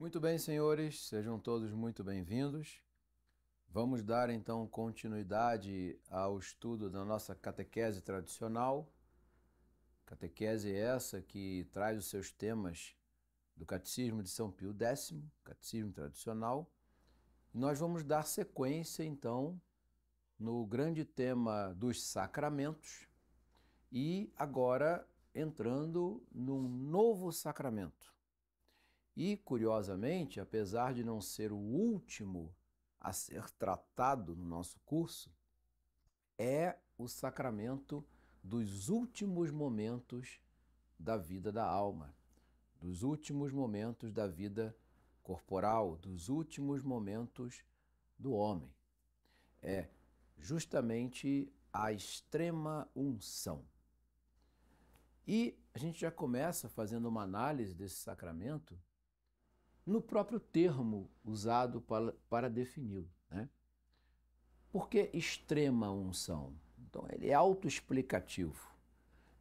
Muito bem, senhores, sejam todos muito bem-vindos. Vamos dar então continuidade ao estudo da nossa catequese tradicional. Catequese essa que traz os seus temas do Catecismo de São Pio X, Catecismo tradicional. Nós vamos dar sequência então no grande tema dos sacramentos e agora entrando num novo sacramento. E, curiosamente, apesar de não ser o último a ser tratado no nosso curso, é o sacramento dos últimos momentos da vida da alma, dos últimos momentos da vida corporal, dos últimos momentos do homem. É justamente a extrema unção. E a gente já começa fazendo uma análise desse sacramento no próprio termo usado para defini-lo, né? Por que extrema unção? Então, ele é autoexplicativo.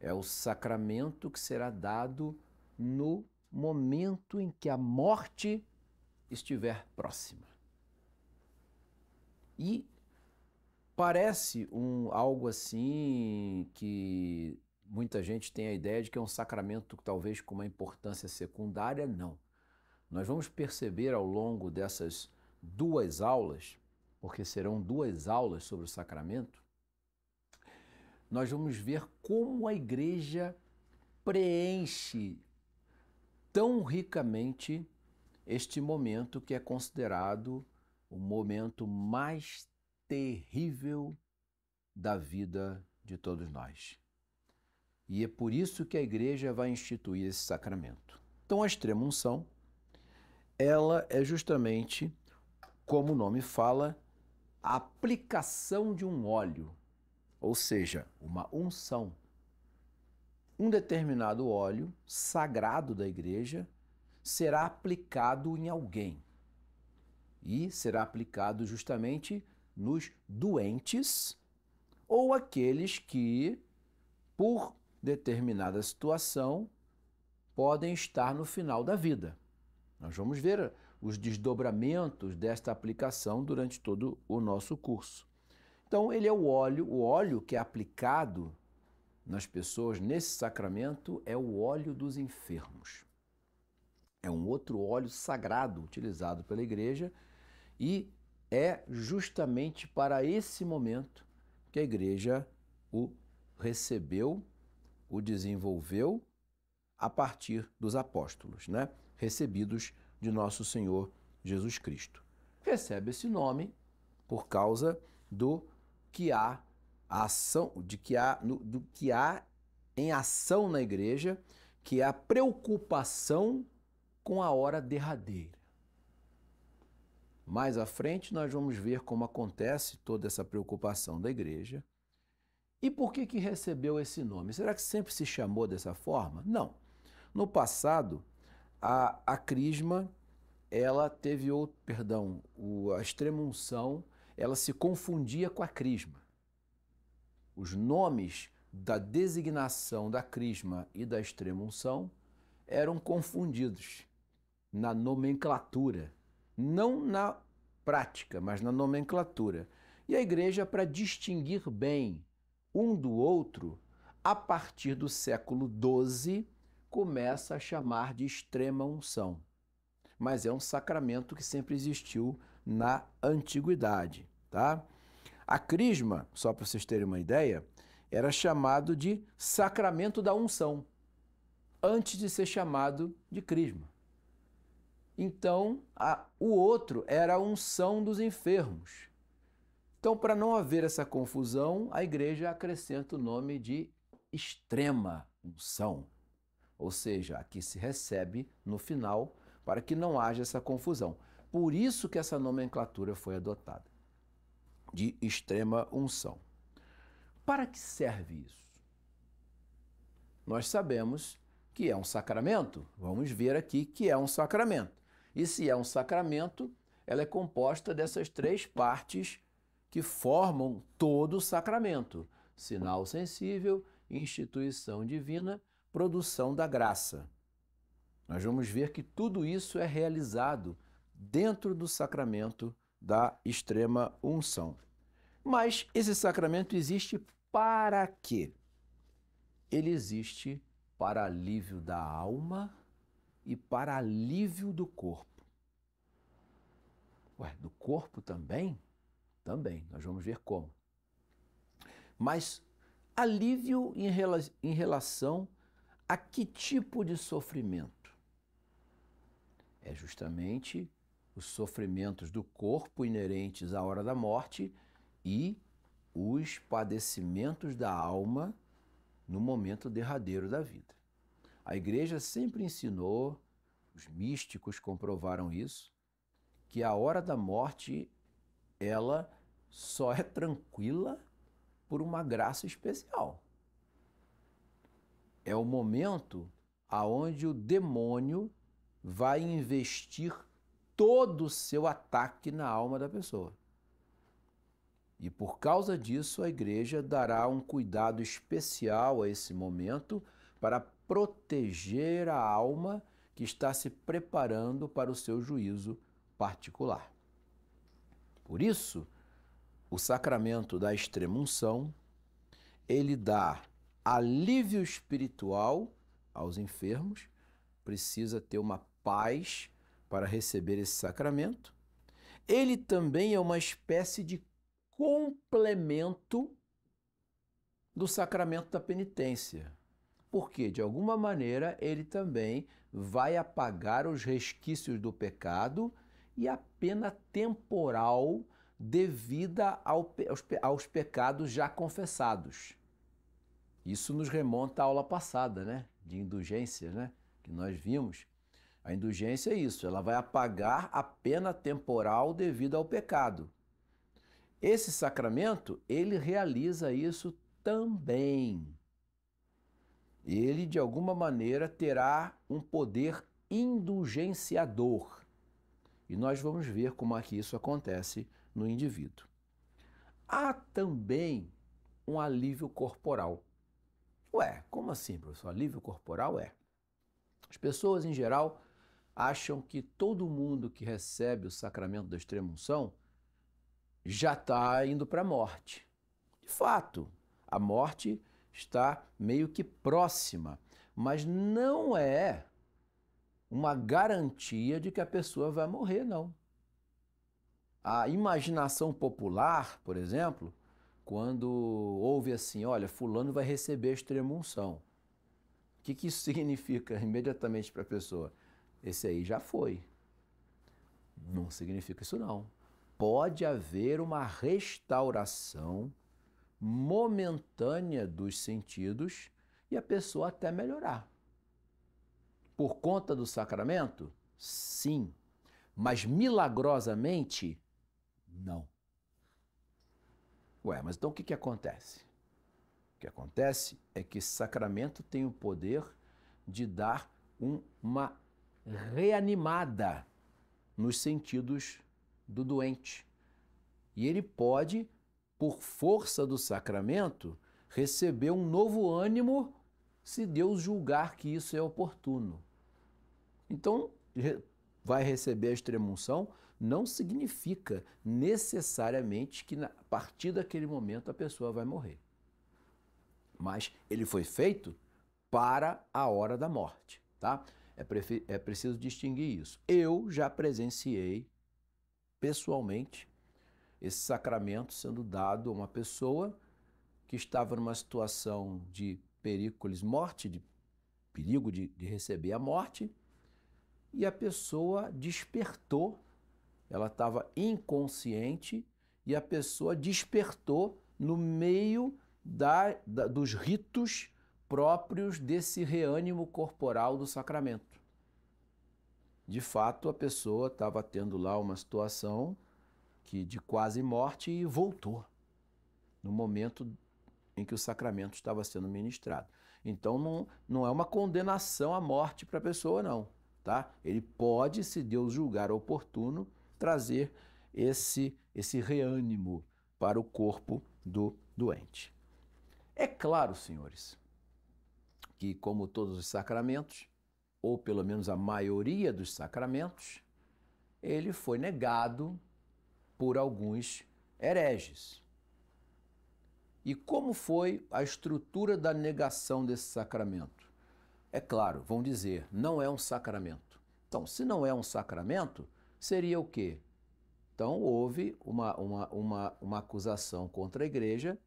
É o sacramento que será dado no momento em que a morte estiver próxima. E parece algo assim que muita gente tem a ideia de que é um sacramento talvez com uma importância secundária. Não. Nós vamos perceber ao longo dessas duas aulas, porque serão duas aulas sobre o sacramento, nós vamos ver como a igreja preenche tão ricamente este momento que é considerado o momento mais terrível da vida de todos nós. E é por isso que a igreja vai instituir esse sacramento. Então, a extrema-unção, ela é justamente, como o nome fala, a aplicação de um óleo, ou seja, uma unção. Um determinado óleo sagrado da igreja será aplicado em alguém e será aplicado justamente nos doentes ou aqueles que, por determinada situação, podem estar no final da vida. Nós vamos ver os desdobramentos desta aplicação durante todo o nosso curso. Então, ele é o óleo que é aplicado nas pessoas nesse sacramento é o óleo dos enfermos. É um outro óleo sagrado utilizado pela igreja e é justamente para esse momento que a igreja o recebeu, o desenvolveu a partir dos apóstolos, né? Recebidos de nosso Senhor Jesus Cristo. Recebe esse nome por causa do que há a ação, do que há em ação na igreja, que é a preocupação com a hora derradeira. Mais à frente nós vamos ver como acontece toda essa preocupação da igreja. E por que recebeu esse nome? Será que sempre se chamou dessa forma? Não. No passado, a crisma, ela teve a extrema-unção, ela se confundia com a crisma. Os nomes da designação da crisma e da extrema-unção eram confundidos na nomenclatura, não na prática, mas na nomenclatura. E a igreja, para distinguir bem um do outro, a partir do século XII, começa a chamar de extrema-unção. Mas é um sacramento que sempre existiu na antiguidade, tá? A crisma, só para vocês terem uma ideia, era chamado de sacramento da unção, antes de ser chamado de crisma. Então, o outro era a unção dos enfermos. Então, para não haver essa confusão, a igreja acrescenta o nome de extrema unção, ou seja, a que se recebe no final, para que não haja essa confusão. Por isso que essa nomenclatura foi adotada, de extrema unção. Para que serve isso? Nós sabemos que é um sacramento, vamos ver aqui que é um sacramento. E se é um sacramento, ela é composta dessas três partes que formam todo o sacramento: sinal sensível, instituição divina, produção da graça. Nós vamos ver que tudo isso é realizado dentro do sacramento da extrema unção. Mas esse sacramento existe para quê? Ele existe para alívio da alma e para alívio do corpo. Ué, do corpo também? Também, nós vamos ver como. Mas alívio em relação a que tipo de sofrimento? É justamente os sofrimentos do corpo inerentes à hora da morte e os padecimentos da alma no momento derradeiro da vida. A Igreja sempre ensinou, os místicos comprovaram isso, que a hora da morte, ela só é tranquila por uma graça especial. É o momento aonde o demônio vai investir todo o seu ataque na alma da pessoa. E por causa disso, a Igreja dará um cuidado especial a esse momento para proteger a alma que está se preparando para o seu juízo particular. Por isso, o sacramento da extrema-unção, ele dá alívio espiritual aos enfermos, precisa ter uma paz para receber esse sacramento. Ele também é uma espécie de complemento do sacramento da penitência. Porque, de alguma maneira, ele também vai apagar os resquícios do pecado e a pena temporal devida aos pecados já confessados. Isso nos remonta à aula passada, né? De indulgências, né? Que nós vimos. A indulgência é isso, ela vai apagar a pena temporal devida ao pecado. Esse sacramento, ele realiza isso também. Ele, de alguma maneira, terá um poder indulgenciador. E nós vamos ver como é que isso acontece no indivíduo. Há também um alívio corporal. Ué, como assim, professor? Alívio corporal é? As pessoas, em geral, acham que todo mundo que recebe o sacramento da extrema-unção já está indo para a morte. De fato, a morte está meio que próxima, mas não é uma garantia de que a pessoa vai morrer, não. A imaginação popular, por exemplo, quando ouve assim, olha, fulano vai receber a extrema-unção. O que isso significa imediatamente para a pessoa? Esse aí já foi. Não significa isso não. Pode haver uma restauração momentânea dos sentidos e a pessoa até melhorar. Por conta do sacramento? Sim. Mas milagrosamente, não. Ué, mas então o que acontece? O que acontece é que esse sacramento tem o poder de dar uma reanimada nos sentidos do doente. E ele pode, por força do sacramento, receber um novo ânimo se Deus julgar que isso é oportuno. Então, vai receber a extrema-unção não significa necessariamente que a partir daquele momento a pessoa vai morrer. Mas ele foi feito para a hora da morte, tá? É preciso distinguir isso. Eu já presenciei pessoalmente esse sacramento sendo dado a uma pessoa que estava numa situação de perícolis morte, de perigo de receber a morte, e a pessoa despertou, ela estava inconsciente, e a pessoa despertou no meio dos ritos próprios desse reânimo corporal do sacramento. De fato, a pessoa estava tendo lá uma situação de quase morte e voltou no momento em que o sacramento estava sendo ministrado. Então, não é uma condenação à morte para a pessoa, não. Tá? Ele pode, se Deus julgar oportuno, trazer esse reânimo para o corpo do doente. É claro, senhores, que como todos os sacramentos, ou pelo menos a maioria dos sacramentos, ele foi negado por alguns hereges. E como foi a estrutura da negação desse sacramento? É claro, vão dizer, não é um sacramento. Então, se não é um sacramento, seria o quê? Então, houve uma acusação contra a igreja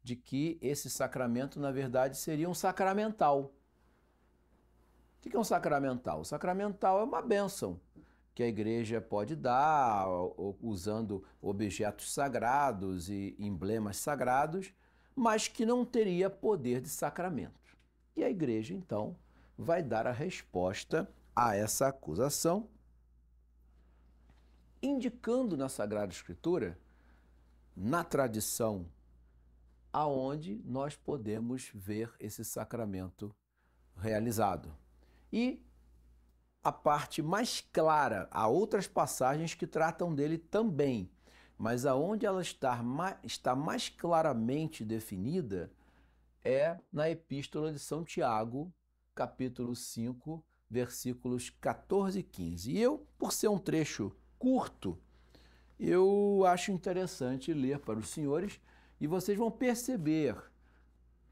de que esse sacramento, na verdade, seria um sacramental. O que é um sacramental? O sacramental é uma bênção que a igreja pode dar usando objetos sagrados e emblemas sagrados, mas que não teria poder de sacramento. E a igreja, então, vai dar a resposta a essa acusação, indicando na Sagrada Escritura, na tradição, aonde nós podemos ver esse sacramento realizado. E a parte mais clara, há outras passagens que tratam dele também, mas aonde ela está mais claramente definida é na Epístola de São Tiago, capítulo 5, versículos 14 e 15. E eu, por ser um trecho curto, eu acho interessante ler para os senhores e vocês vão perceber,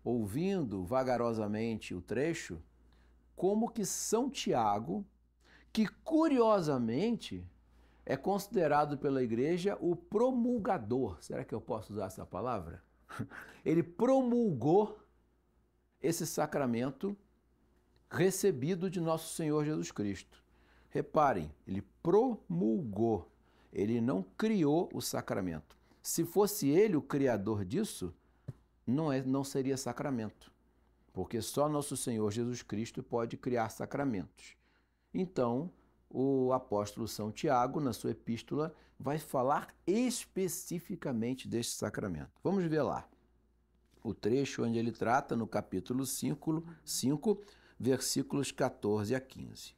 ouvindo vagarosamente o trecho, como que São Tiago, que curiosamente é considerado pela igreja o promulgador. Será que eu posso usar essa palavra? Ele promulgou esse sacramento recebido de nosso Senhor Jesus Cristo. Reparem, ele promulgou, ele não criou o sacramento. Se fosse ele o criador disso, não seria sacramento, porque só nosso Senhor Jesus Cristo pode criar sacramentos. Então, o apóstolo São Tiago, na sua epístola, vai falar especificamente deste sacramento. Vamos ver lá o trecho onde ele trata no capítulo 5, versículos 14 a 15.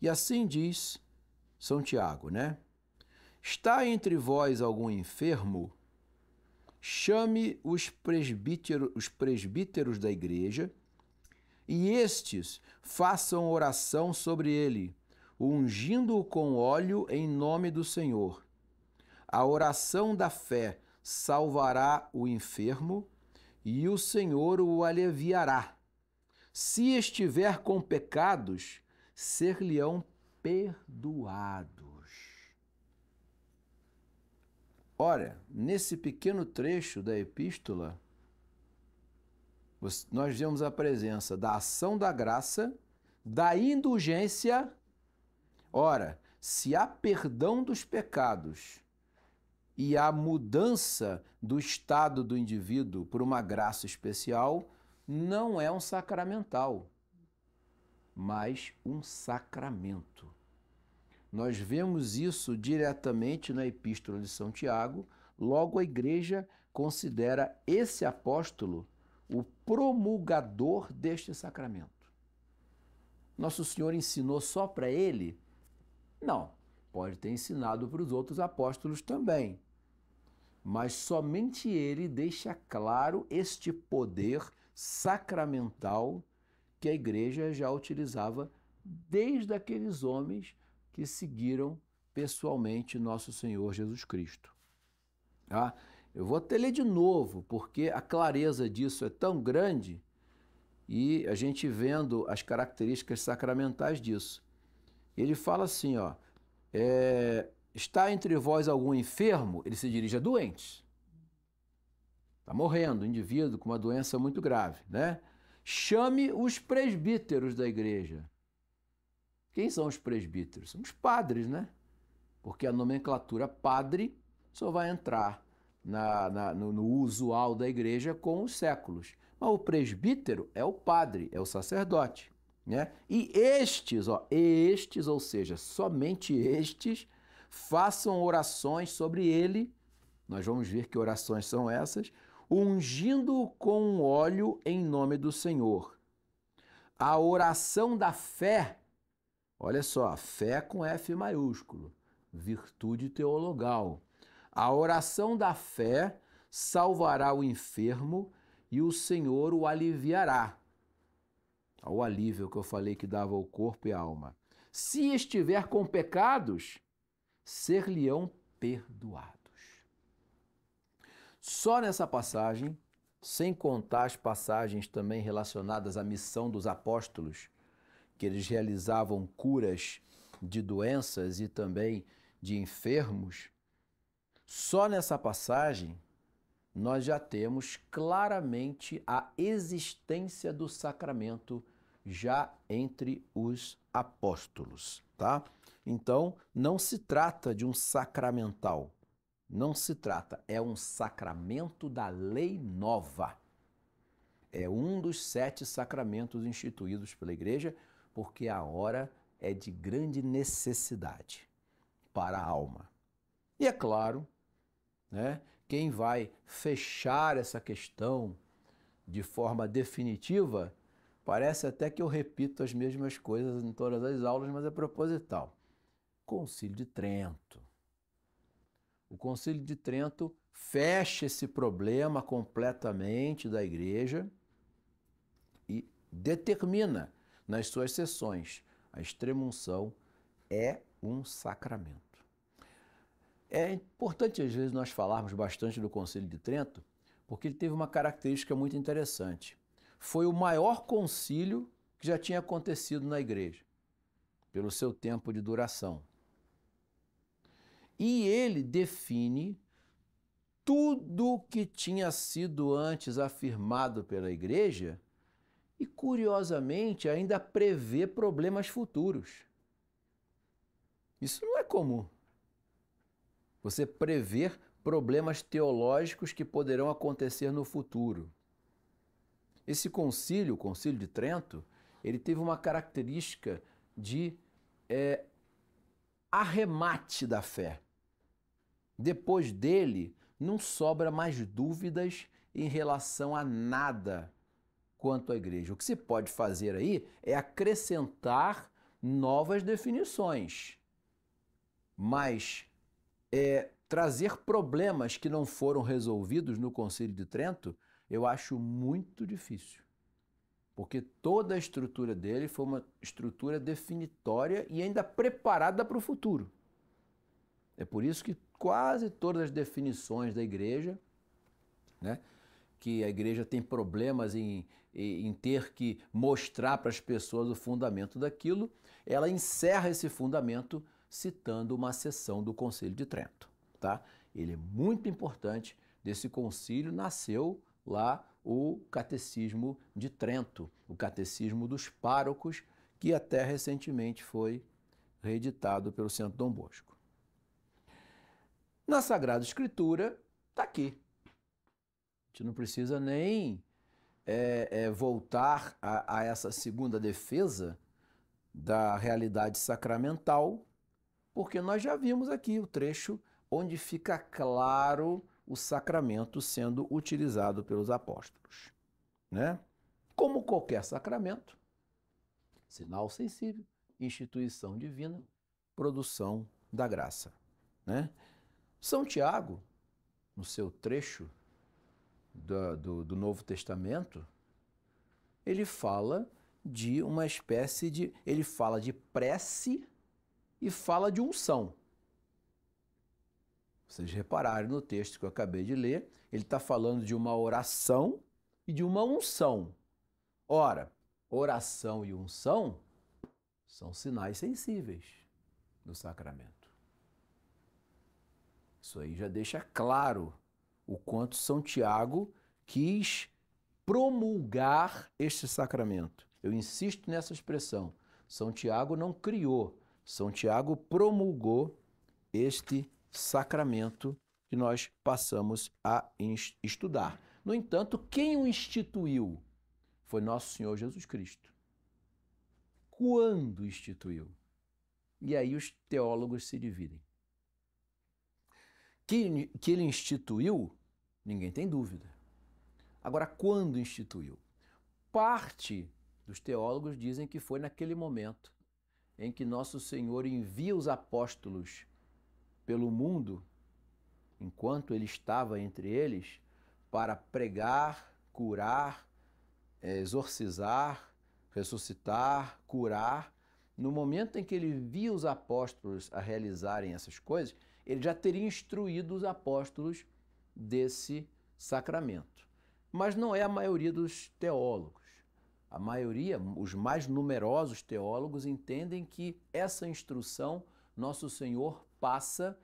E assim diz São Tiago, né? Está entre vós algum enfermo? Chame os presbíteros da igreja e estes façam oração sobre ele, ungindo-o com óleo em nome do Senhor. A oração da fé salvará o enfermo e o Senhor o aliviará. Se estiver com pecados, ser-lhe-ão perdoados. Ora, nesse pequeno trecho da epístola, nós vemos a presença da ação da graça, da indulgência. Ora, se há perdão dos pecados e há mudança do estado do indivíduo por uma graça especial, não é um sacramental, mas um sacramento. Nós vemos isso diretamente na Epístola de São Tiago, logo a igreja considera esse apóstolo o promulgador deste sacramento. Nosso Senhor ensinou só para ele? Não, pode ter ensinado para os outros apóstolos também, mas somente ele deixa claro este poder sacramental que a igreja já utilizava desde aqueles homens que seguiram pessoalmente nosso Senhor Jesus Cristo. Eu vou até ler de novo, porque a clareza disso é tão grande e a gente vendo as características sacramentais disso. Ele fala assim, está entre vós algum enfermo? Ele se dirige a doentes. Está morrendo, indivíduo com uma doença muito grave, né? Chame os presbíteros da igreja. Quem são os presbíteros? São os padres, né? Porque a nomenclatura padre só vai entrar no usual da igreja com os séculos. Mas o presbítero é o padre, é o sacerdote, né? E estes, ou seja, somente estes, façam orações sobre ele. Nós vamos ver que orações são essas, ungindo-o com óleo em nome do Senhor. A oração da fé, olha só, fé com F maiúsculo, virtude teologal. A oração da fé salvará o enfermo e o Senhor o aliviará. ao alívio que eu falei que dava ao corpo e à alma. Se estiver com pecados, ser-lhe-ão perdoados. Só nessa passagem, sem contar as passagens também relacionadas à missão dos apóstolos, que eles realizavam curas de doenças e também de enfermos, só nessa passagem nós já temos claramente a existência do sacramento já entre os apóstolos, tá? Então, não se trata de um sacramental, não se trata, é um sacramento da lei nova. É um dos 7 sacramentos instituídos pela Igreja, porque a hora é de grande necessidade para a alma. E é claro, né, quem vai fechar essa questão de forma definitiva, parece até que eu repito as mesmas coisas em todas as aulas, mas é proposital. Concílio de Trento. O Concílio de Trento fecha esse problema completamente da Igreja e determina nas suas sessões a extrema-unção é um sacramento. É importante, às vezes, nós falarmos bastante do Concílio de Trento, porque ele teve uma característica muito interessante. Foi o maior concílio que já tinha acontecido na Igreja, pelo seu tempo de duração. E ele define tudo que tinha sido antes afirmado pela Igreja e, curiosamente, ainda prevê problemas futuros. Isso não é comum. Você prever problemas teológicos que poderão acontecer no futuro. Esse concílio, o Concílio de Trento, ele teve uma característica de arremate da fé. Depois dele, não sobra mais dúvidas em relação a nada quanto à igreja. O que se pode fazer aí é acrescentar novas definições, mas trazer problemas que não foram resolvidos no Concílio de Trento, eu acho muito difícil. Porque toda a estrutura dele foi uma estrutura definitória e ainda preparada para o futuro. É por isso que quase todas as definições da igreja, né, que a igreja tem problemas em ter que mostrar para as pessoas o fundamento daquilo, ela encerra esse fundamento citando uma sessão do Concílio de Trento. Tá? Ele é muito importante. Desse concílio nasceu lá o Catecismo de Trento, o Catecismo dos Párocos, que até recentemente foi reeditado pelo Centro Dom Bosco. Na Sagrada Escritura, está aqui. A gente não precisa nem voltar a essa segunda defesa da realidade sacramental, porque nós já vimos aqui o trecho onde fica claro o sacramento sendo utilizado pelos apóstolos, né? Como qualquer sacramento, sinal sensível, instituição divina, produção da graça, né? São Tiago, no seu trecho do Novo Testamento, ele fala de uma espécie de... ele fala de prece e fala de unção. Vocês repararam no texto que eu acabei de ler, ele está falando de uma oração e de uma unção. Ora, oração e unção são sinais sensíveis do sacramento. Isso aí já deixa claro o quanto São Tiago quis promulgar este sacramento. Eu insisto nessa expressão. São Tiago não criou, São Tiago promulgou este sacramento que nós passamos a estudar. No entanto, quem o instituiu foi nosso Senhor Jesus Cristo. Quando instituiu? E aí os teólogos se dividem. Que ele instituiu, ninguém tem dúvida. Agora, quando instituiu? Parte dos teólogos dizem que foi naquele momento em que nosso Senhor envia os apóstolos pelo mundo, enquanto ele estava entre eles, para pregar, curar, exorcizar, ressuscitar, curar. No momento em que ele via os apóstolos a realizarem essas coisas, ele já teria instruído os apóstolos desse sacramento. Mas não é a maioria dos teólogos. A maioria, os mais numerosos teólogos, entendem que essa instrução Nosso Senhor passa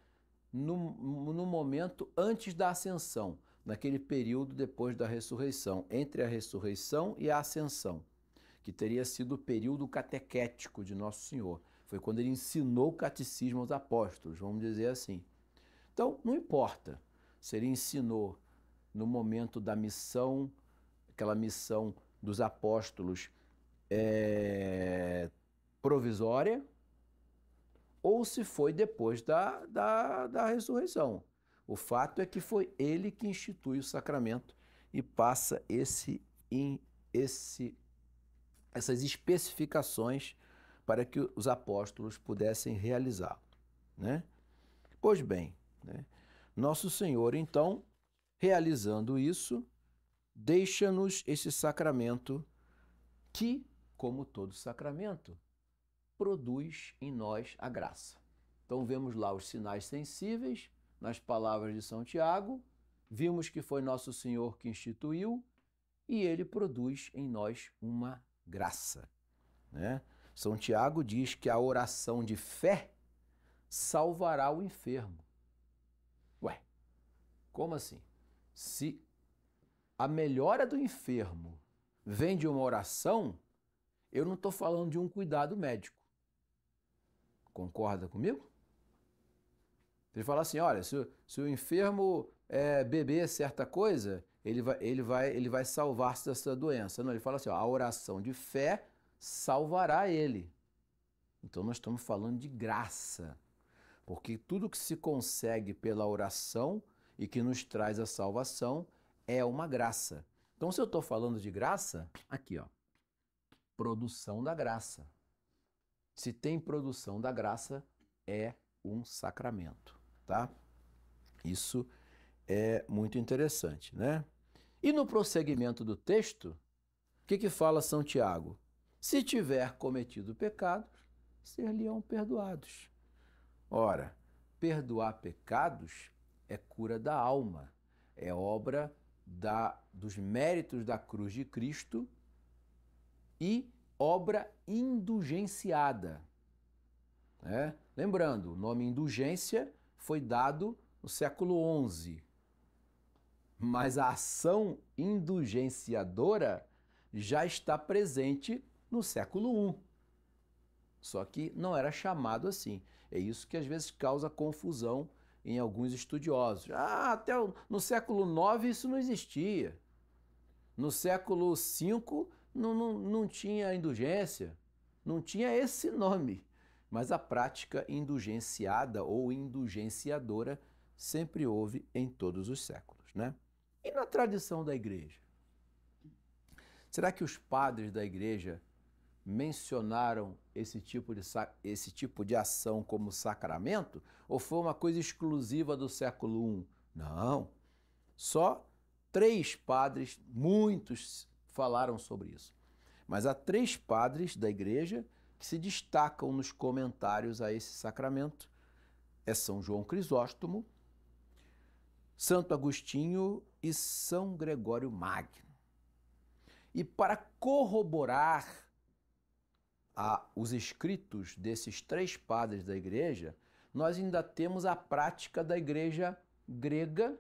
no momento antes da ascensão, naquele período depois da ressurreição, entre a ressurreição e a ascensão, que teria sido o período catequético de Nosso Senhor. Foi quando ele ensinou o catecismo aos apóstolos, vamos dizer assim. Então, não importa se ele ensinou no momento da missão, aquela missão dos apóstolos provisória, ou se foi depois da ressurreição. O fato é que foi ele que institui o sacramento e passa essas especificações para que os apóstolos pudessem realizá-lo, né? Pois bem, né? Nosso Senhor, então, realizando isso, deixa-nos esse sacramento que, como todo sacramento, produz em nós a graça. Então vemos lá os sinais sensíveis nas palavras de São Tiago, vimos que foi Nosso Senhor que instituiu e ele produz em nós uma graça, né? São Tiago diz que a oração de fé salvará o enfermo. Ué, como assim? Se a melhora do enfermo vem de uma oração, eu não estou falando de um cuidado médico. Concorda comigo? Ele fala assim, olha, se o enfermo beber certa coisa, ele vai salvar-se dessa doença. Não, ele fala assim, ó, a oração de fé salvará ele. Então nós estamos falando de graça, porque tudo que se consegue pela oração e que nos traz a salvação é uma graça. Então se eu estou falando de graça, aqui ó, produção da graça. Se tem produção da graça, é um sacramento, tá? Isso é muito interessante, né? E no prosseguimento do texto, o que fala São Tiago? Se tiver cometido pecados, ser-lhe-ão perdoados. Ora, perdoar pecados é cura da alma, é obra dos méritos da cruz de Cristo e obra indulgenciada. Né? Lembrando, o nome indulgência foi dado no século XI, mas a ação indulgenciadora já está presente no século I. Só que não era chamado assim. É isso que às vezes causa confusão em alguns estudiosos. Até no século IX isso não existia. No século V não tinha indulgência, não tinha esse nome. Mas a prática indulgenciada ou indulgenciadora sempre houve em todos os séculos, né? E na tradição da igreja? Será que os padres da igreja mencionaram esse tipo de ação como sacramento? Ou foi uma coisa exclusiva do século I? Não. Só 3 padres, muitos falaram sobre isso. Mas há 3 padres da igreja que se destacam nos comentários a esse sacramento. É São João Crisóstomo, Santo Agostinho e São Gregório Magno. E para corroborar os escritos desses 3 padres da igreja, nós ainda temos a prática da igreja grega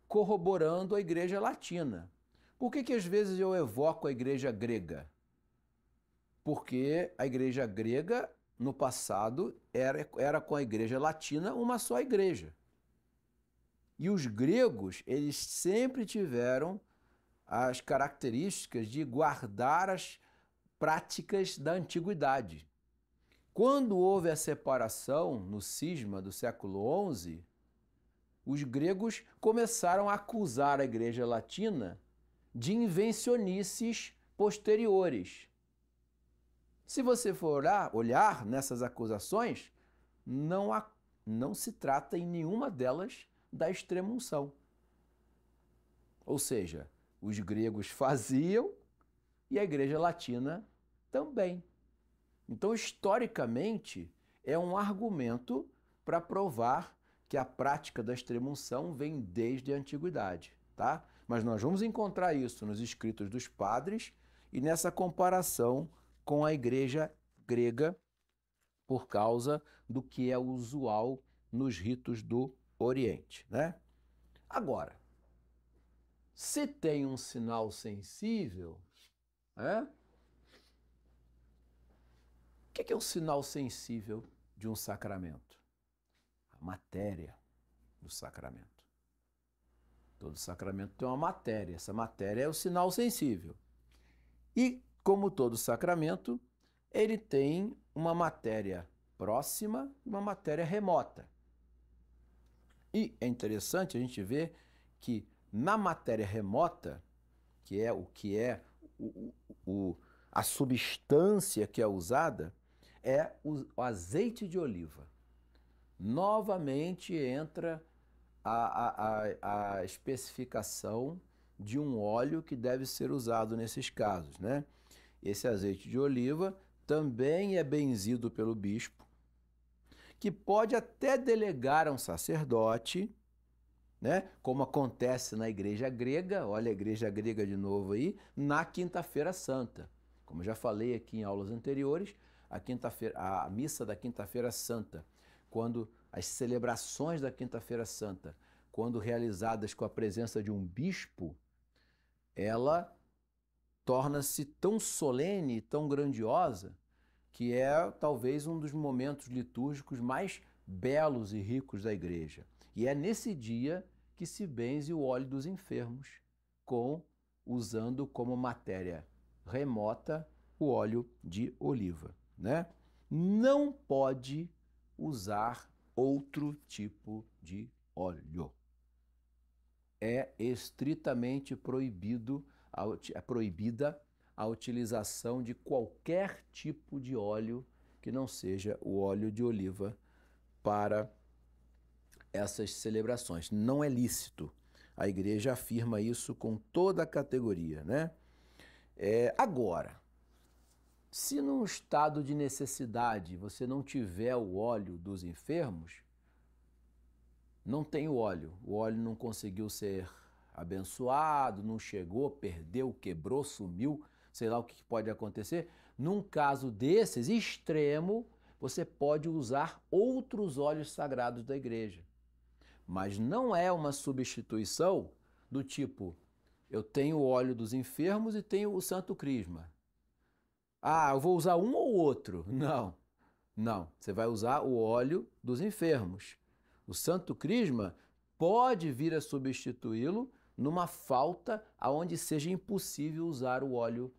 corroborando a igreja latina. Por que às vezes eu evoco a igreja grega? Porque a igreja grega, no passado, era com a igreja latina uma só igreja. E os gregos, eles sempre tiveram as características de guardar as práticas da antiguidade. Quando houve a separação no cisma do século XI, os gregos começaram a acusar a igreja latina de invencionices posteriores. Se você for olhar nessas acusações, não se trata em nenhuma delas da extrema-unção. Ou seja, os gregos faziam, e a Igreja Latina também. Então, historicamente, é um argumento para provar que a prática da extrema-unção vem desde a antiguidade, tá? Mas nós vamos encontrar isso nos escritos dos padres e nessa comparação com a Igreja grega por causa do que é usual nos ritos do Oriente, né? Agora, se tem um sinal sensível, né? O que é o sinal sensível de um sacramento? A matéria do sacramento. Todo sacramento tem uma matéria. Essa matéria é o sinal sensível. E, como todo sacramento, ele tem uma matéria próxima e uma matéria remota. E é interessante a gente ver que na matéria remota, que é a substância que é usada, é o azeite de oliva. Novamente entra a especificação de um óleo que deve ser usado nesses casos, né? Esse azeite de oliva também é benzido pelo bispo, que pode até delegar a um sacerdote, né? Como acontece na Igreja Grega, olha a Igreja Grega de novo aí, na Quinta-feira Santa. Como eu já falei aqui em aulas anteriores, a missa da Quinta-feira Santa, quando as celebrações da Quinta-feira Santa, quando realizadas com a presença de um bispo, ela torna-se tão solene, tão grandiosa, que é talvez um dos momentos litúrgicos mais belos e ricos da igreja. E é nesse dia que se benze o óleo dos enfermos, usando como matéria remota o óleo de oliva, né? Não pode usar outro tipo de óleo. É estritamente proibida a utilização de qualquer tipo de óleo que não seja o óleo de oliva para essas celebrações. Não é lícito. A igreja afirma isso com toda a categoria, né? Agora, se num estado de necessidade você não tiver o óleo dos enfermos, não tem o óleo não conseguiu ser abençoado, não chegou, perdeu, quebrou, sumiu, sei lá o que pode acontecer. Num caso desses, extremo, você pode usar outros óleos sagrados da igreja. Mas não é uma substituição do tipo, eu tenho o óleo dos enfermos e tenho o Santo Crisma. Ah, eu vou usar um ou outro? Não. Você vai usar o óleo dos enfermos. O Santo Crisma pode vir a substituí-lo numa falta aonde seja impossível usar o óleo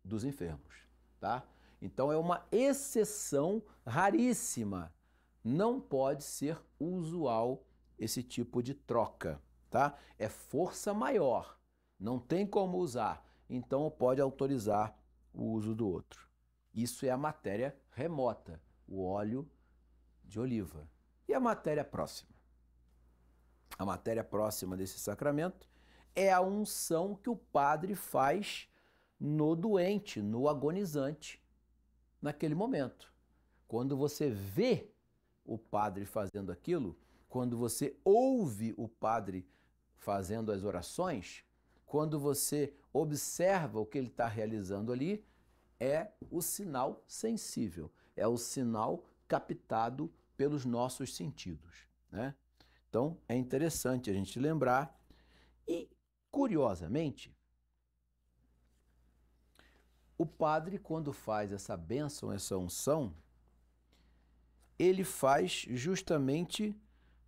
dos enfermos, tá? Então é uma exceção raríssima. Não pode ser usual esse tipo de troca, tá? É força maior. Não tem como usar. Então pode autorizar o uso do outro. Isso é a matéria remota, o óleo de oliva. E a matéria próxima? A matéria próxima desse sacramento é a unção que o padre faz no doente, no agonizante, naquele momento. Quando você vê o padre fazendo aquilo, quando você ouve o padre fazendo as orações, quando você observa o que ele está realizando ali, é o sinal sensível, é o sinal captado pelos nossos sentidos, né? Então, é interessante a gente lembrar e, curiosamente, o padre, quando faz essa bênção, essa unção, ele faz justamente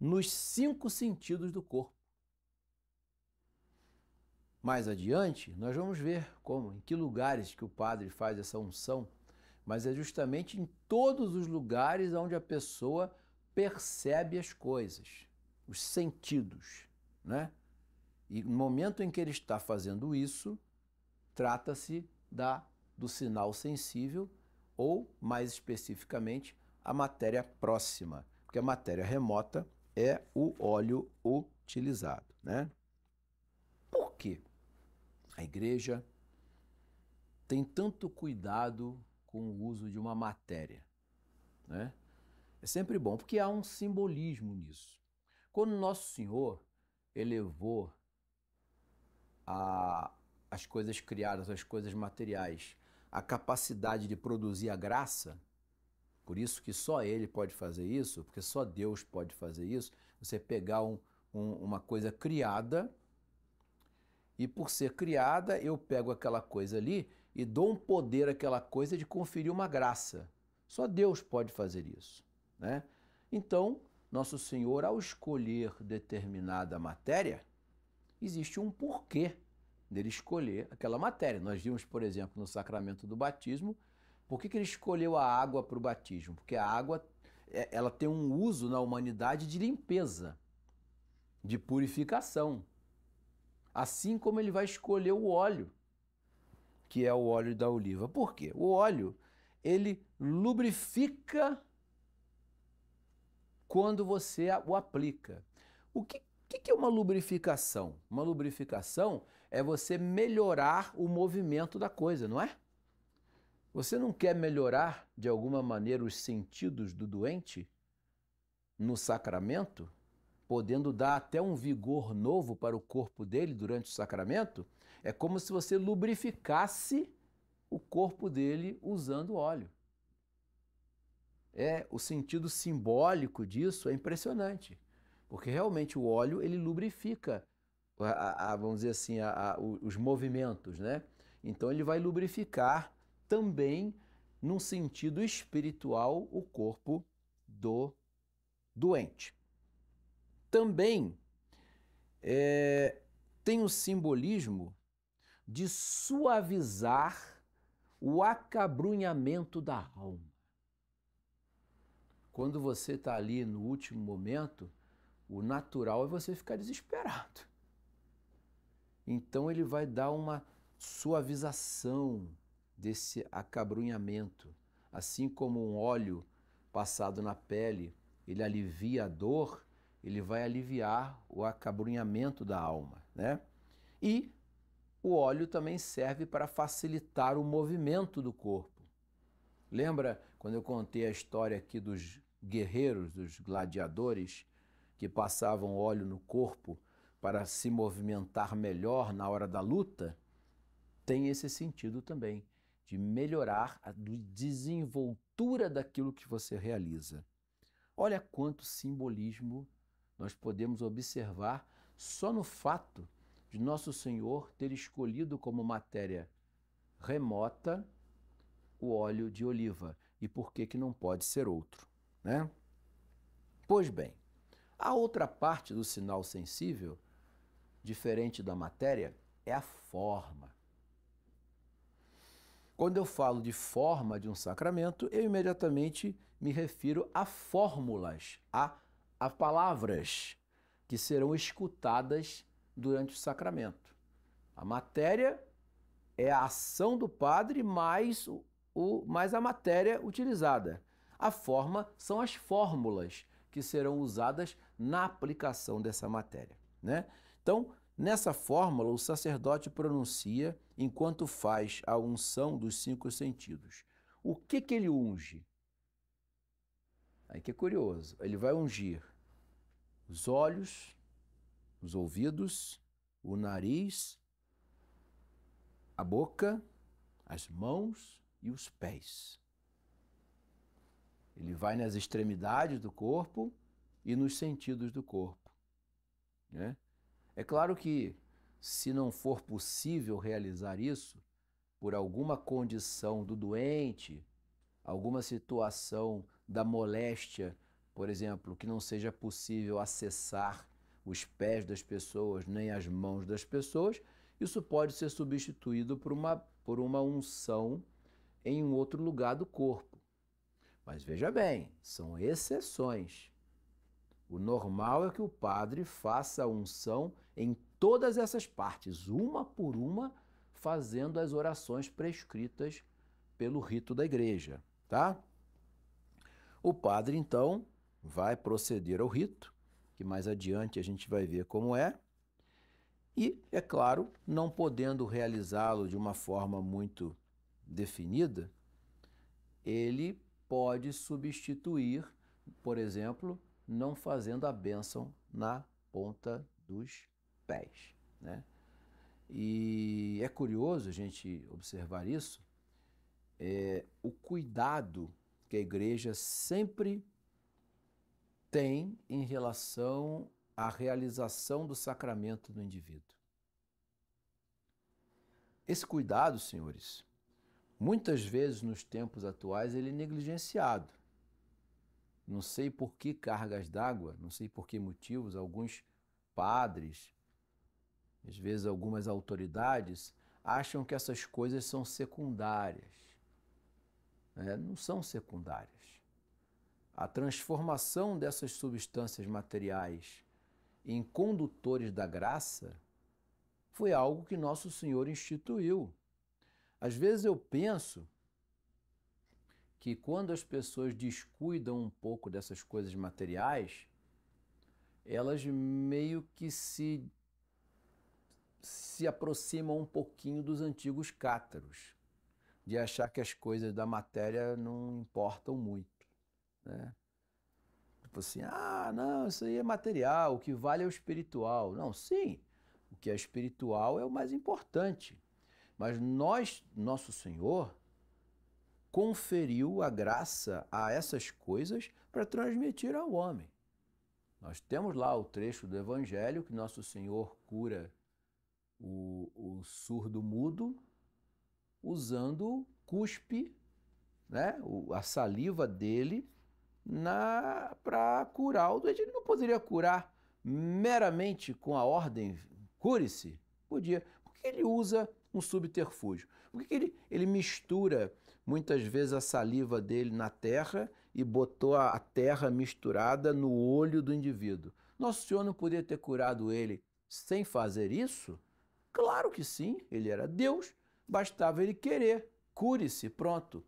nos 5 sentidos do corpo. Mais adiante, nós vamos ver como, em que lugares que o padre faz essa unção, mas é justamente em todos os lugares onde a pessoa percebe as coisas, os sentidos, né? E no momento em que ele está fazendo isso, trata-se do sinal sensível ou, mais especificamente, a matéria próxima, porque a matéria remota é o óleo utilizado, né? Por quê? A igreja tem tanto cuidado com o uso de uma matéria, né? É sempre bom, porque há um simbolismo nisso. Quando Nosso Senhor elevou as coisas criadas, as coisas materiais, a capacidade de produzir a graça, por isso que só Ele pode fazer isso, porque só Deus pode fazer isso, você pegar uma coisa criada e por ser criada eu pego aquela coisa ali e dou um poder àquela coisa de conferir uma graça. Só Deus pode fazer isso, né? Então, Nosso Senhor, ao escolher determinada matéria, existe um porquê dele escolher aquela matéria. Nós vimos, por exemplo, no sacramento do batismo, por que ele escolheu a água para o batismo? Porque a água ela tem um uso na humanidade de limpeza, de purificação. Assim como ele vai escolher o óleo, que é o óleo da oliva. Por quê? O óleo, ele lubrifica quando você o aplica. O que é uma lubrificação? Uma lubrificação é você melhorar o movimento da coisa, não é? Você não quer melhorar, de alguma maneira, os sentidos do doente no sacramento, podendo dar até um vigor novo para o corpo dele durante o sacramento? É como se você lubrificasse o corpo dele usando óleo. O sentido simbólico disso é impressionante, porque realmente o óleo ele lubrifica, vamos dizer assim, os movimentos, né? Então ele vai lubrificar também, num sentido espiritual, o corpo do doente. Também tem o simbolismo de suavizar o acabrunhamento da alma. Quando você está ali no último momento, o natural é você ficar desesperado. Então ele vai dar uma suavização desse acabrunhamento. Assim como um óleo passado na pele, ele alivia a dor, ele vai aliviar o acabrunhamento da alma, né? E o óleo também serve para facilitar o movimento do corpo. Lembra quando eu contei a história aqui dos guerreiros, dos gladiadores, que passavam óleo no corpo para se movimentar melhor na hora da luta? Tem esse sentido também, de melhorar a desenvoltura daquilo que você realiza. Olha quanto simbolismo nós podemos observar só no fato de Nosso Senhor ter escolhido como matéria remota o óleo de oliva. E por que não pode ser outro, né? Pois bem, a outra parte do sinal sensível, diferente da matéria, é a forma. Quando eu falo de forma de um sacramento, eu imediatamente me refiro a fórmulas, a palavras que serão escutadas durante o sacramento. A matéria é a ação do padre mais a matéria utilizada. A forma são as fórmulas que serão usadas na aplicação dessa matéria, né? Então, nessa fórmula, o sacerdote pronuncia enquanto faz a unção dos 5 sentidos. O que ele unge? Aí que é curioso. Ele vai ungir os olhos, os ouvidos, o nariz, a boca, as mãos e os pés. Ele vai nas extremidades do corpo e nos sentidos do corpo, né? É claro que, se não for possível realizar isso, por alguma condição do doente, alguma situação da moléstia, por exemplo, que não seja possível acessar os pés das pessoas nem as mãos das pessoas, isso pode ser substituído por uma unção em um outro lugar do corpo. Mas veja bem, são exceções. O normal é que o padre faça a unção em todas essas partes, uma por uma, fazendo as orações prescritas pelo rito da igreja, tá? O padre, então, vai proceder ao rito, que mais adiante a gente vai ver como é, e, é claro, não podendo realizá-lo de uma forma muito definida, ele pode substituir, por exemplo, não fazendo a bênção na ponta dos pés, né? E é curioso a gente observar isso, o cuidado que a igreja sempre tem em relação à realização do sacramento do indivíduo. Esse cuidado, senhores, muitas vezes nos tempos atuais ele é negligenciado. Não sei por que cargas d'água, não sei por que motivos, alguns padres, às vezes algumas autoridades, acham que essas coisas são secundárias. Não são secundárias. A transformação dessas substâncias materiais em condutores da graça foi algo que Nosso Senhor instituiu. Às vezes eu penso que quando as pessoas descuidam um pouco dessas coisas materiais, elas meio que se aproximam um pouquinho dos antigos cátaros, de achar que as coisas da matéria não importam muito, né? Tipo assim, não, isso aí é material, o que vale é o espiritual. Não, sim, o que é espiritual é o mais importante. Mas Nosso Senhor, conferiu a graça a essas coisas para transmitir ao homem. Nós temos lá o trecho do Evangelho que Nosso Senhor cura o surdo mudo usando cuspe, né, a saliva dele, para curar o doente. Ele não poderia curar meramente com a ordem, cure-se? Podia. Por que ele usa um subterfúgio? Por que ele mistura muitas vezes a saliva dele na terra e botou a terra misturada no olho do indivíduo? Nosso Senhor não poderia ter curado ele sem fazer isso? Claro que sim, ele era Deus, bastava ele querer. Cure-se, pronto.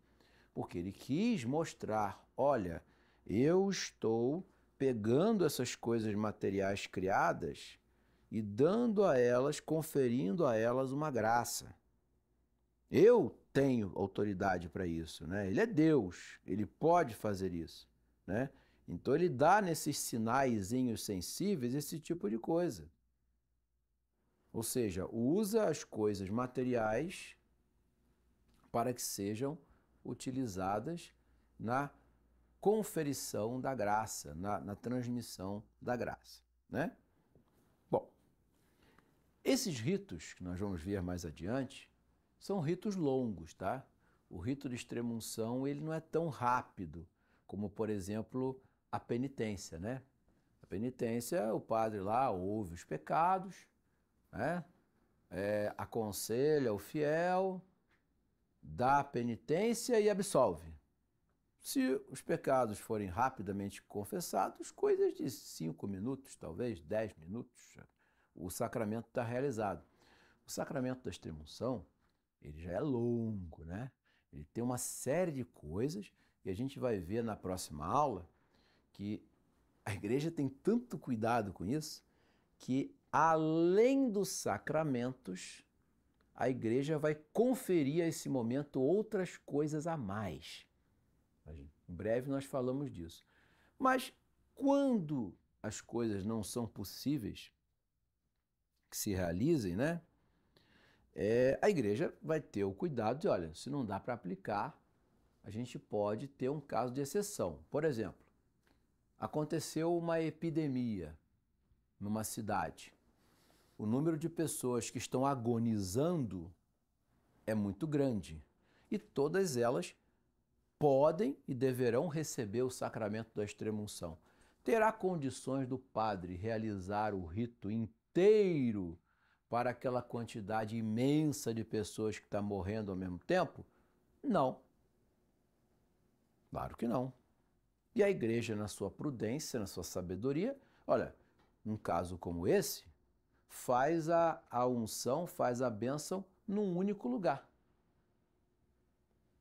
Porque ele quis mostrar, olha, eu estou pegando essas coisas materiais criadas e dando a elas, conferindo a elas uma graça. Eu tenho autoridade para isso, né? Ele é Deus, ele pode fazer isso, né? Então ele dá nesses sinaizinhos sensíveis esse tipo de coisa. Ou seja, usa as coisas materiais para que sejam utilizadas na conferição da graça, na transmissão da graça, né? Bom, esses ritos que nós vamos ver mais adiante são ritos longos, tá? O rito de extrema-unção, ele não é tão rápido como, por exemplo, a penitência, né? A penitência, o padre lá ouve os pecados, né? Aconselha o fiel, dá a penitência e absolve. Se os pecados forem rapidamente confessados, coisas de 5 minutos, talvez 10 minutos, o sacramento está realizado. O sacramento da extrema-unção, ele já é longo, né? Ele tem uma série de coisas e a gente vai ver na próxima aula que a igreja tem tanto cuidado com isso que, além dos sacramentos, a igreja vai conferir a esse momento outras coisas a mais. Em breve nós falamos disso. Mas quando as coisas não são possíveis que se realizem, né? A igreja vai ter o cuidado de, olha, se não dá para aplicar, a gente pode ter um caso de exceção. Por exemplo, aconteceu uma epidemia numa cidade. O número de pessoas que estão agonizando é muito grande e todas elas podem e deverão receber o sacramento da extrema-unção. Terá condições do padre realizar o rito inteiro para aquela quantidade imensa de pessoas que estão morrendo ao mesmo tempo? Não. Claro que não. E a igreja, na sua prudência, na sua sabedoria, olha, num caso como esse, faz a unção, faz a bênção num único lugar.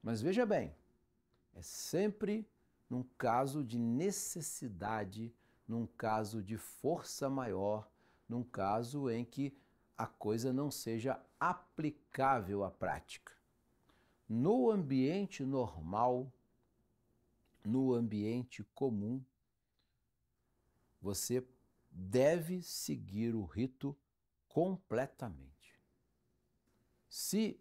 Mas veja bem, é sempre num caso de necessidade, num caso de força maior, num caso em que a coisa não seja aplicável à prática. No ambiente normal, no ambiente comum, você deve seguir o rito completamente. Se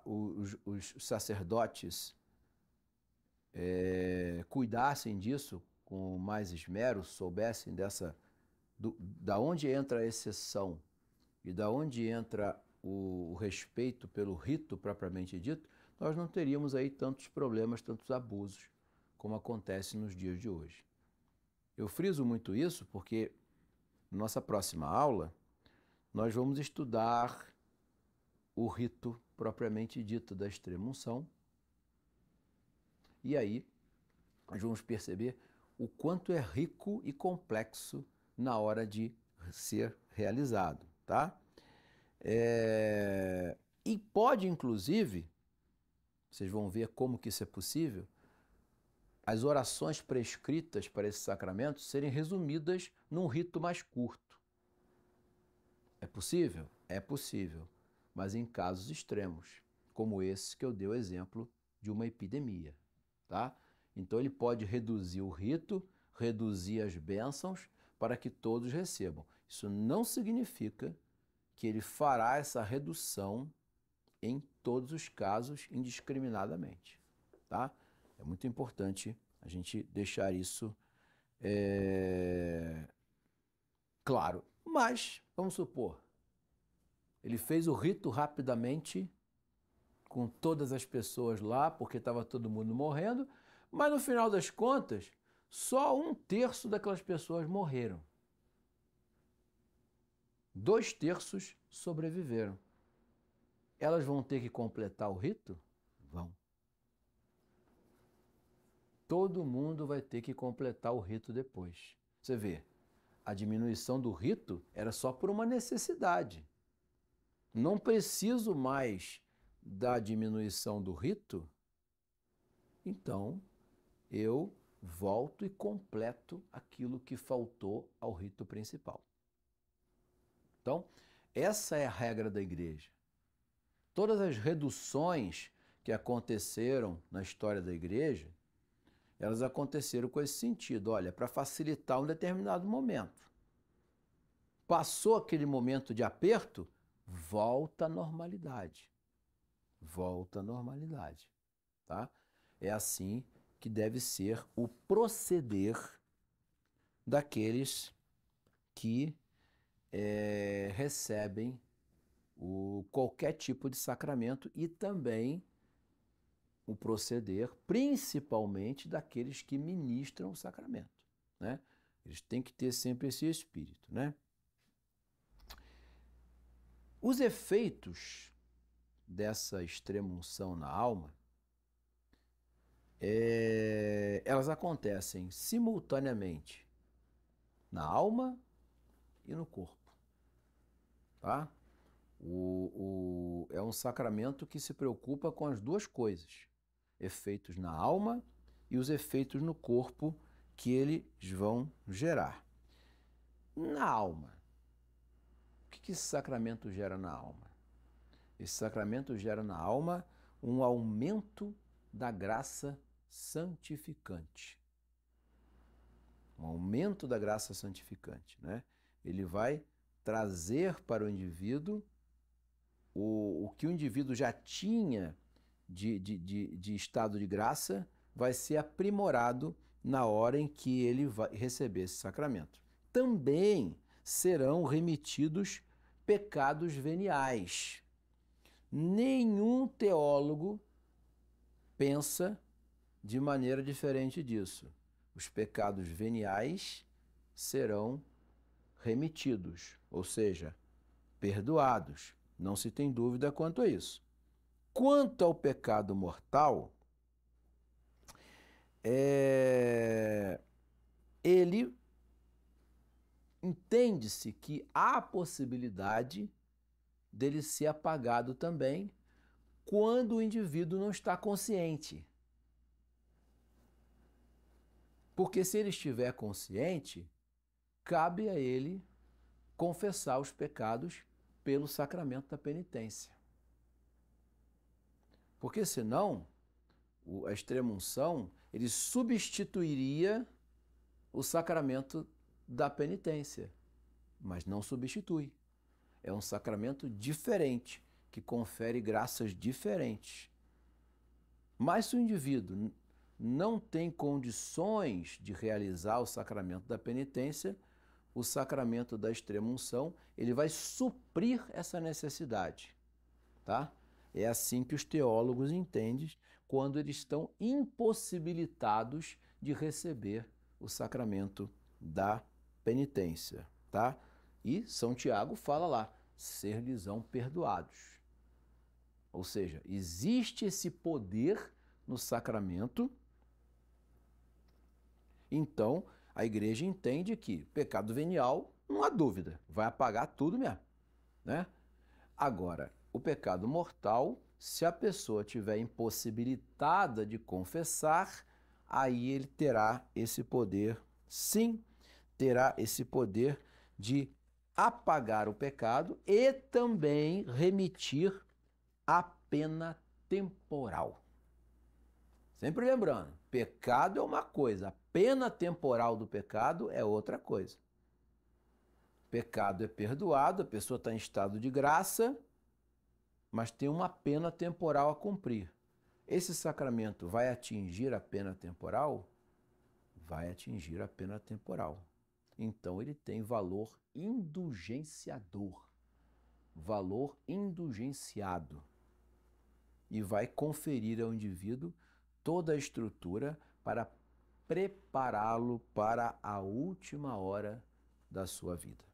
os sacerdotes cuidassem disso com mais esmero, soubessem da onde entra a exceção e da onde entra o respeito pelo rito propriamente dito, nós não teríamos aí tantos problemas, tantos abusos, como acontece nos dias de hoje. Eu friso muito isso porque, na nossa próxima aula, nós vamos estudar o rito propriamente dito da extrema-unção, e aí nós vamos perceber o quanto é rico e complexo na hora de ser realizado, tá? E pode, inclusive, vocês vão ver como que isso é possível, as orações prescritas para esse sacramento serem resumidas num rito mais curto. É possível? É possível, mas em casos extremos, como esse que eu dei o exemplo de uma epidemia, tá? Então ele pode reduzir o rito, reduzir as bênçãos para que todos recebam. Isso não significa que ele fará essa redução em todos os casos indiscriminadamente, tá? É muito importante a gente deixar isso claro. Mas, vamos supor, ele fez o rito rapidamente, com todas as pessoas lá, porque estava todo mundo morrendo, mas no final das contas, só 1/3 daquelas pessoas morreram. 2/3 sobreviveram. Elas vão ter que completar o rito? Vão. Todo mundo vai ter que completar o rito depois. Você vê, a diminuição do rito era só por uma necessidade. Não preciso mais da diminuição do rito, então eu volto e completo aquilo que faltou ao rito principal. Então, essa é a regra da igreja. Todas as reduções que aconteceram na história da igreja, elas aconteceram com esse sentido. Olha, para facilitar um determinado momento. Passou aquele momento de aperto, volta à normalidade. Volta à normalidade, tá? É assim que deve ser o proceder daqueles que recebem qualquer tipo de sacramento e também o proceder, principalmente, daqueles que ministram o sacramento, né? Eles têm que ter sempre esse espírito, né? Os efeitos dessa extrema-unção na alma, elas acontecem simultaneamente na alma e no corpo, tá? É um sacramento que se preocupa com as duas coisas, efeitos na alma e os efeitos no corpo que eles vão gerar. Na alma, o que esse sacramento gera na alma? Esse sacramento gera na alma um aumento da graça santificante. Um aumento da graça santificante, né? Ele vai trazer para o indivíduo o que o indivíduo já tinha de estado de graça, vai ser aprimorado na hora em que ele vai receber esse sacramento. Também serão remitidos pecados veniais. Nenhum teólogo pensa de maneira diferente disso. Os pecados veniais serão remitidos, ou seja, perdoados. Não se tem dúvida quanto a isso. Quanto ao pecado mortal, ele entende-se que há a possibilidade dele ser apagado também quando o indivíduo não está consciente. Porque se ele estiver consciente, cabe a ele confessar os pecados pelo sacramento da penitência. Porque senão, a extrema-unção, ele substituiria o sacramento da penitência, mas não substitui. É um sacramento diferente, que confere graças diferentes. Mas se o indivíduo não tem condições de realizar o sacramento da penitência, o sacramento da extrema-unção, ele vai suprir essa necessidade, tá? É assim que os teólogos entendem quando eles estão impossibilitados de receber o sacramento da penitência, tá? E São Tiago fala lá, ser-lhes-ão perdoados. Ou seja, existe esse poder no sacramento. Então, a igreja entende que pecado venial, não há dúvida, vai apagar tudo mesmo, né? Agora, o pecado mortal, se a pessoa tiver impossibilitada de confessar, aí ele terá esse poder, sim, terá esse poder de apagar o pecado e também remitir a pena temporal. Sempre lembrando, pecado é uma coisa, a pena temporal do pecado é outra coisa. Pecado é perdoado, a pessoa está em estado de graça, mas tem uma pena temporal a cumprir. Esse sacramento vai atingir a pena temporal? Vai atingir a pena temporal. Então ele tem valor indulgenciador, valor indulgenciado, e vai conferir ao indivíduo toda a estrutura para prepará-lo para a última hora da sua vida.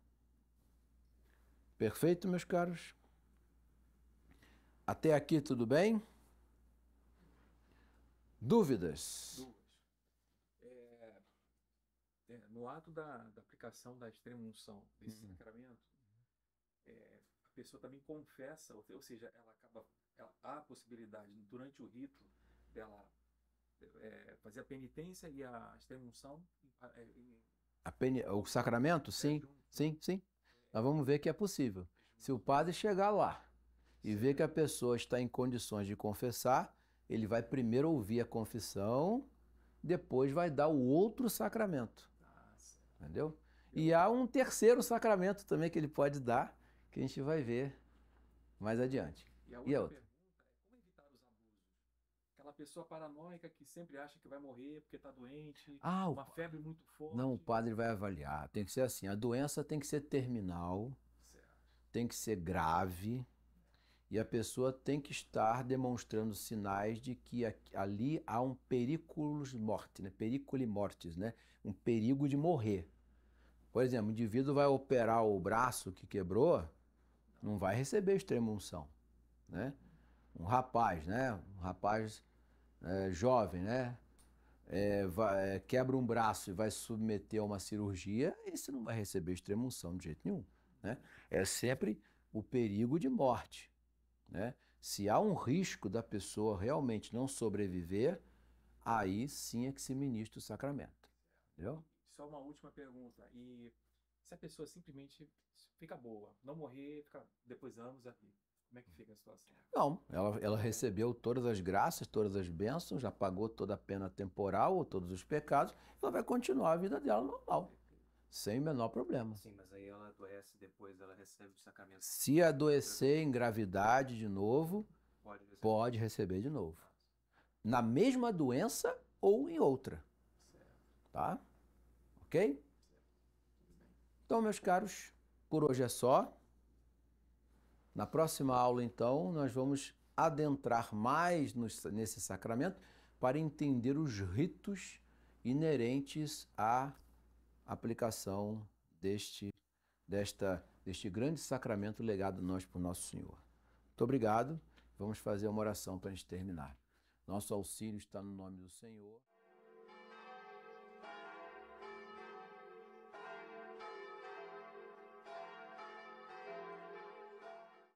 Perfeito, meus caros? Até aqui tudo bem? Dúvidas? No ato da aplicação da extrema-unção desse sacramento, a pessoa também confessa, ou seja, há a possibilidade, durante o rito, dela fazer a penitência e a extrema-unção O sacramento? Sim, sim, sim. Nós vamos ver que é possível. Se o padre chegar lá e ver que a pessoa está em condições de confessar, ele vai primeiro ouvir a confissão, depois vai dar o outro sacramento. Entendeu? E há um terceiro sacramento também que ele pode dar, que a gente vai ver mais adiante. E a outra pergunta é como evitar os abusos? Aquela pessoa paranoica que sempre acha que vai morrer porque está doente, uma febre muito forte. Não, o padre vai avaliar. Tem que ser assim, a doença tem que ser terminal, tem que ser grave, e a pessoa tem que estar demonstrando sinais de que ali há um periculus mortis, né? Periculi mortis, né? Um perigo de morrer. Por exemplo, o indivíduo vai operar o braço que quebrou, não vai receber extrema-unção, né? Um rapaz, né? Um rapaz jovem, né? Quebra um braço e vai submeter a uma cirurgia, esse não vai receber extrema-unção de jeito nenhum, né? É sempre o perigo de morte, né? Se há um risco da pessoa realmente não sobreviver, aí sim é que se ministra o sacramento, entendeu? Só uma última pergunta. E se a pessoa simplesmente fica boa, não morrer, fica depois anos aqui, como é que fica a situação? Não, ela recebeu todas as graças, todas as bênçãos, já pagou toda a pena temporal, ou todos os pecados, ela vai continuar a vida dela normal, sem o menor problema. Sim, mas aí ela adoece depois, ela recebe o sacramento. Se adoecer em gravidade de novo, pode receber de novo. Na mesma doença ou em outra. Tá? Ok? Então, meus caros, por hoje é só. Na próxima aula, então, nós vamos adentrar mais nesse sacramento para entender os ritos inerentes à aplicação deste grande sacramento legado a nós por Nosso Senhor. Muito obrigado. Vamos fazer uma oração para a gente terminar. Nosso auxílio está no nome do Senhor.